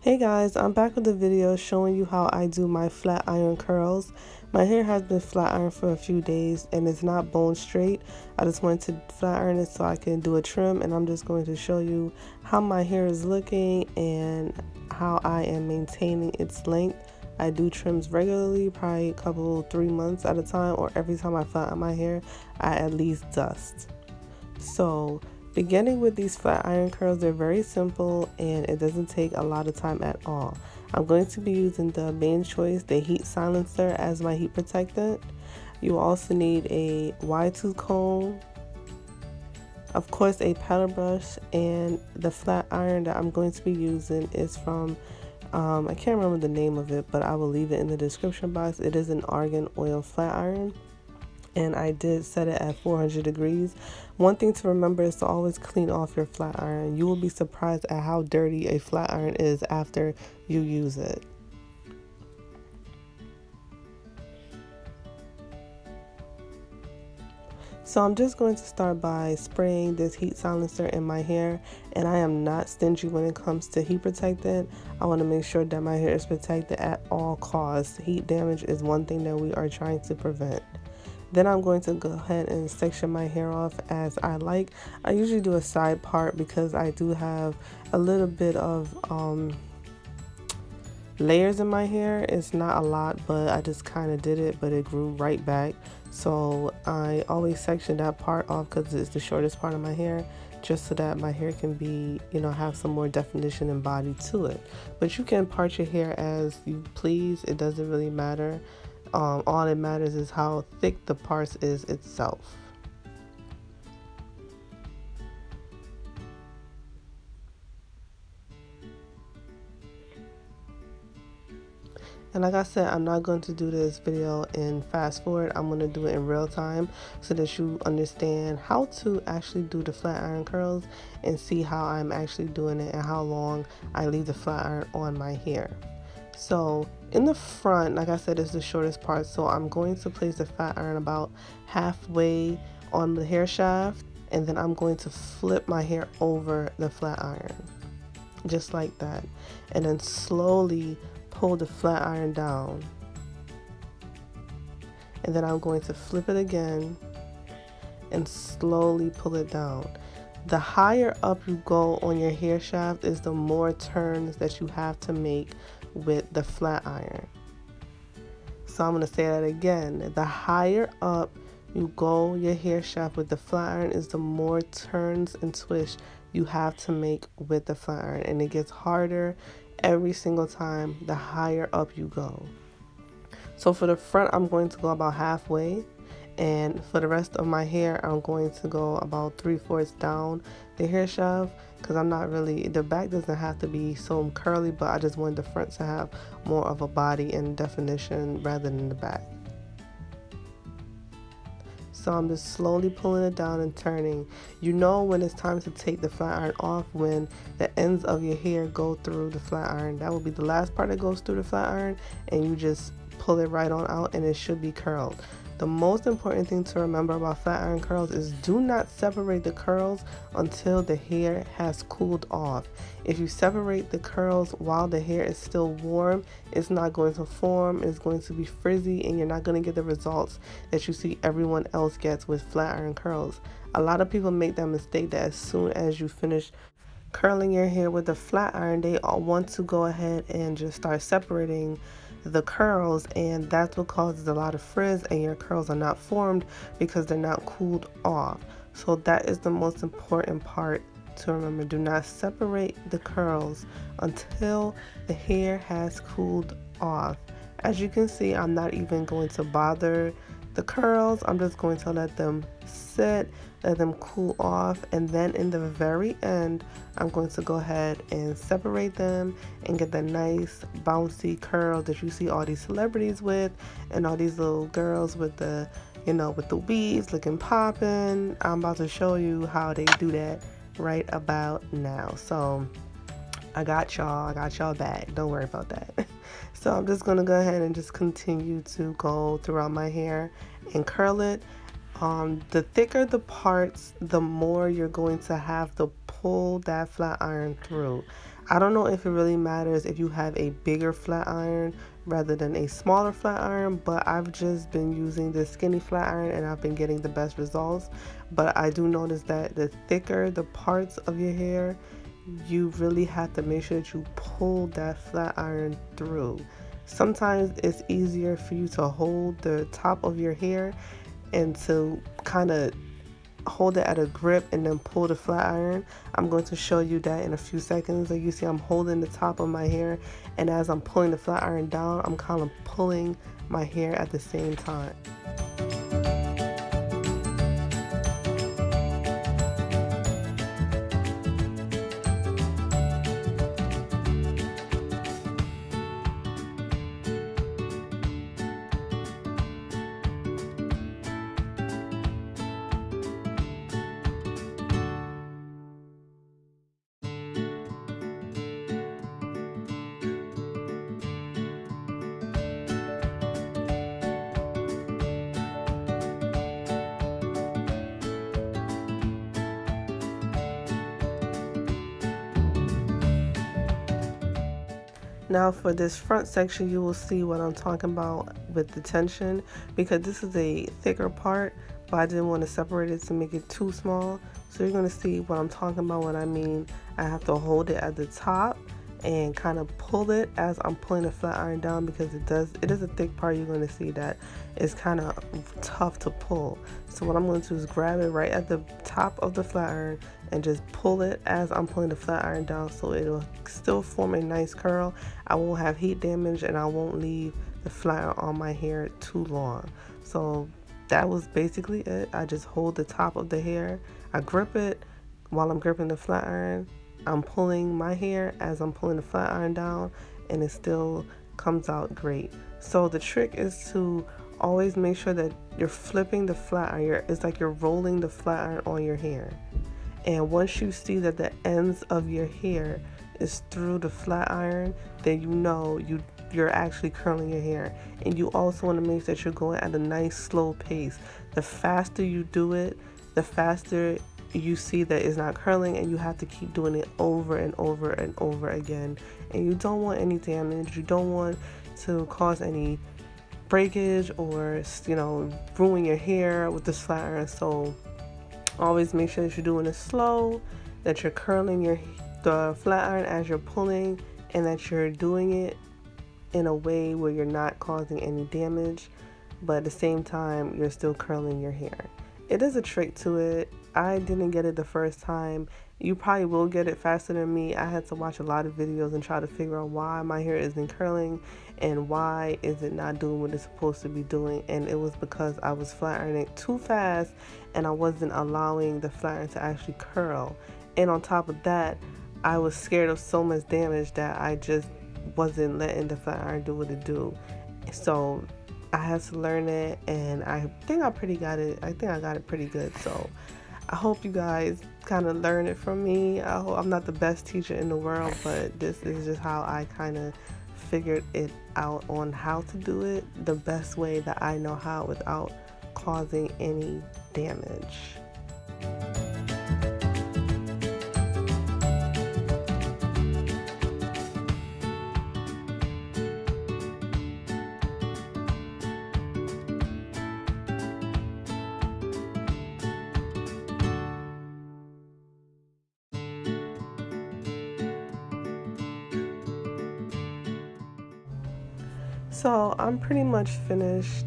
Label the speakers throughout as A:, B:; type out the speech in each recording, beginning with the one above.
A: Hey guys, I'm back with a video showing you how I do my flat iron curls. My hair has been flat ironed for a few days and it's not bone straight. I just wanted to flat iron it so I can do a trim, and I'm just going to show you how my hair is looking and how I am maintaining its length. I do trims regularly, probably a couple 3 months at a time, or every time I flat iron my hair I at least dust. So beginning with these flat iron curls, they're very simple and it doesn't take a lot of time at all. I'm going to be using the main choice, the heat silencer, as my heat protectant. You also need a wide tooth comb, of course a paddle brush, and the flat iron that I'm going to be using is from I can't remember the name of it, but I will leave it in the description box. It is an argan oil flat iron, and I did set it at 400 degrees. One thing to remember is to always clean off your flat iron. You will be surprised at how dirty a flat iron is after you use it. So I'm just going to start by spraying this heat silencer in my hair, and I am not stingy when it comes to heat protectant. I want to make sure that my hair is protected at all costs. Heat damage is one thing that we are trying to prevent. Then I'm going to go ahead and section my hair off as I like. I usually do a side part because I do have a little bit of layers in my hair. It's not a lot, but I just kind of did it, but it grew right back. So I always section that part off because it's the shortest part of my hair, just so that my hair can be, have some more definition and body to it. But you can part your hair as you please. It doesn't really matter. All that matters is how thick the part is itself. And like I said, I'm not going to do this video in fast forward. I'm going to do it in real time so that you understand how to actually do the flat iron curls and see how I'm actually doing it and how long I leave the flat iron on my hair. So in the front, like I said, is the shortest part, so I'm going to place the flat iron about halfway on the hair shaft, and then I'm going to flip my hair over the flat iron just like that, and then slowly pull the flat iron down, and then I'm going to flip it again and slowly pull it down. The higher up you go on your hair shaft is the more turns that you have to make with the flat iron. So I'm going to say that again. The higher up you go your hair shaft with the flat iron is the more turns and twists you have to make with the flat iron, and it gets harder every single time the higher up you go. So for the front, I'm going to go about halfway, and for the rest of my hair I'm going to go about 3/4 down the hair shaft, because I'm not really, the back doesn't have to be so curly, but I just want the front to have more of a body and definition rather than the back. So I'm just slowly pulling it down and turning. You know when it's time to take the flat iron off when the ends of your hair go through the flat iron. That will be the last part that goes through the flat iron, and you just pull it right on out and it should be curled. The most important thing to remember about flat iron curls is do not separate the curls until the hair has cooled off. If you separate the curls while the hair is still warm, it's not going to form, it's going to be frizzy, and you're not going to get the results that you see everyone else gets with flat iron curls. A lot of people make that mistake, that as soon as you finish curling your hair with the flat iron, they all want to go ahead and just start separating the curls, and that's what causes a lot of frizz, and your curls are not formed because they're not cooled off. So that is the most important part to remember. Do not separate the curls until the hair has cooled off. As you can see, I'm not even going to bother the curls. I'm just going to let them sit, let them cool off, and then in the very end I'm going to go ahead and separate them and get the nice bouncy curl that you see all these celebrities with, and all these little girls with the, with the weaves looking poppin'. I'm about to show you how they do that right about now. So I got y'all back, don't worry about that. So I'm just gonna go ahead and just continue to go throughout my hair and curl it. The thicker the parts, the more you're going to have to pull that flat iron through. I don't know if it really matters if you have a bigger flat iron rather than a smaller flat iron, but I've just been using this skinny flat iron and I've been getting the best results. But I do notice that the thicker the parts of your hair, you really have to make sure that you pull that flat iron through. Sometimes it's easier for you to hold the top of your hair and to kind of hold it at a grip and then pull the flat iron. I'm going to show you that in a few seconds. Like you see, I'm holding the top of my hair, and as I'm pulling the flat iron down, I'm kind of pulling my hair at the same time. Now for this front section, you will see what I'm talking about with the tension, because this is a thicker part, but I didn't want to separate it to make it too small. So you're going to see what I'm talking about when I mean I have to hold it at the top and kind of pull it as I'm pulling the flat iron down, because it is a thick part. You're going to see that it's kind of tough to pull. So what I'm going to do is grab it right at the top of the flat iron and just pull it as I'm pulling the flat iron down, so it'll still form a nice curl. I won't have heat damage and I won't leave the flat iron on my hair too long. So that was basically it. I just hold the top of the hair, I grip it while I'm gripping the flat iron. I'm pulling my hair as I'm pulling the flat iron down, and it still comes out great. So the trick is to always make sure that you're flipping the flat iron. It's like you're rolling the flat iron on your hair. And once you see that the ends of your hair is through the flat iron, then you know you're actually curling your hair. And you also want to make sure that you're going at a nice slow pace. The faster you do it, the faster you see that it's not curling, and you have to keep doing it over and over and over again. And you don't want any damage. You don't want to cause any breakage or, you know, ruin your hair with this flat iron. So always make sure that you're doing it slow, that you're curling the flat iron as you're pulling, and that you're doing it in a way where you're not causing any damage, but at the same time you're still curling your hair. It is a trick to it. I didn't get it the first time. You probably will get it faster than me. I had to watch a lot of videos and try to figure out why my hair isn't curling and why is it not doing what it's supposed to be doing. And it was because I was flat ironing too fast and I wasn't allowing the flat iron to actually curl. And on top of that, I was scared of so much damage that I just wasn't letting the flat iron do what it do. So I had to learn it, and I think I got it pretty good. So I hope you guys kind of learn it from me. I'm not the best teacher in the world, but this is just how I kind of figured it out on how to do it the best way that I know how without causing any damage. So I'm pretty much finished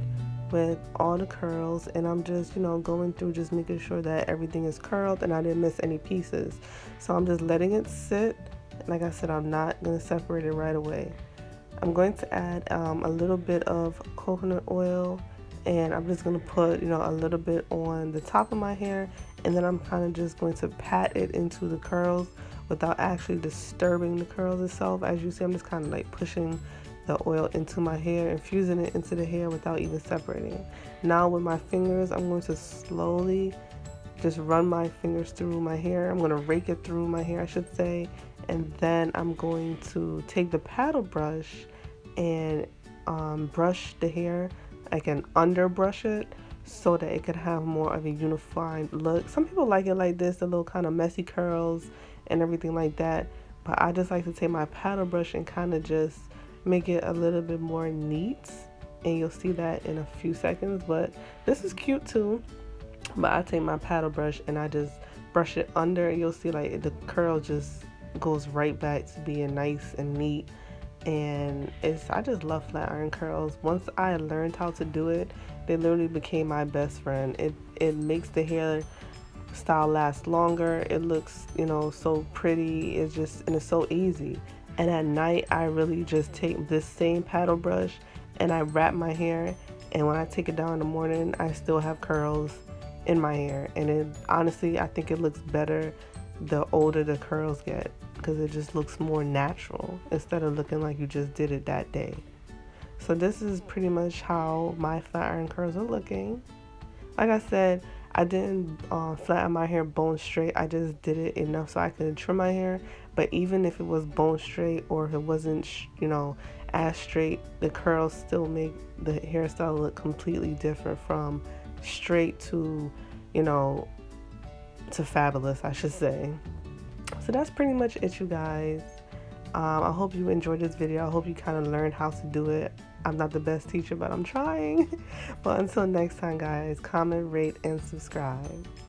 A: with all the curls, and I'm just, you know, going through just making sure that everything is curled and I didn't miss any pieces. So I'm just letting it sit. Like I said, I'm not going to separate it right away. I'm going to add a little bit of coconut oil, and I'm just going to put, you know, a little bit on the top of my hair, and then I'm kind of just going to pat it into the curls without actually disturbing the curls itself. As you see, I'm just kind of like pushing the oil into my hair, infusing it into the hair without even separating it. Now with my fingers, I'm going to slowly just run my fingers through my hair. I'm going to rake it through my hair, I should say, and then I'm going to take the paddle brush and brush the hair. I can underbrush it so that it could have more of a unified look. Some people like it like this, the little kind of messy curls and everything like that. But I just like to take my paddle brush and kind of just make it a little bit more neat, and you'll see that in a few seconds. But this is cute too. But I take my paddle brush and I just brush it under, and you'll see like the curl just goes right back to being nice and neat. And I just love flat iron curls. Once I learned how to do it, they literally became my best friend. It makes the hair style last longer. It looks, you know, so pretty. And it's so easy. And at night I really just take this same paddle brush and I wrap my hair, and when I take it down in the morning, I still have curls in my hair. And honestly, I think it looks better the older the curls get, because it just looks more natural instead of looking like you just did it that day. So this is pretty much how my flat iron curls are looking. Like I said, I didn't flatten my hair bone straight. I just did it enough so I could trim my hair. But even if it was bone straight, or if it wasn't, you know, as straight, the curls still make the hairstyle look completely different from straight to, you know, to fabulous, I should say. So that's pretty much it, you guys. I hope you enjoyed this video. I hope you kind of learned how to do it. I'm not the best teacher, but I'm trying. But until next time, guys, comment, rate, and subscribe.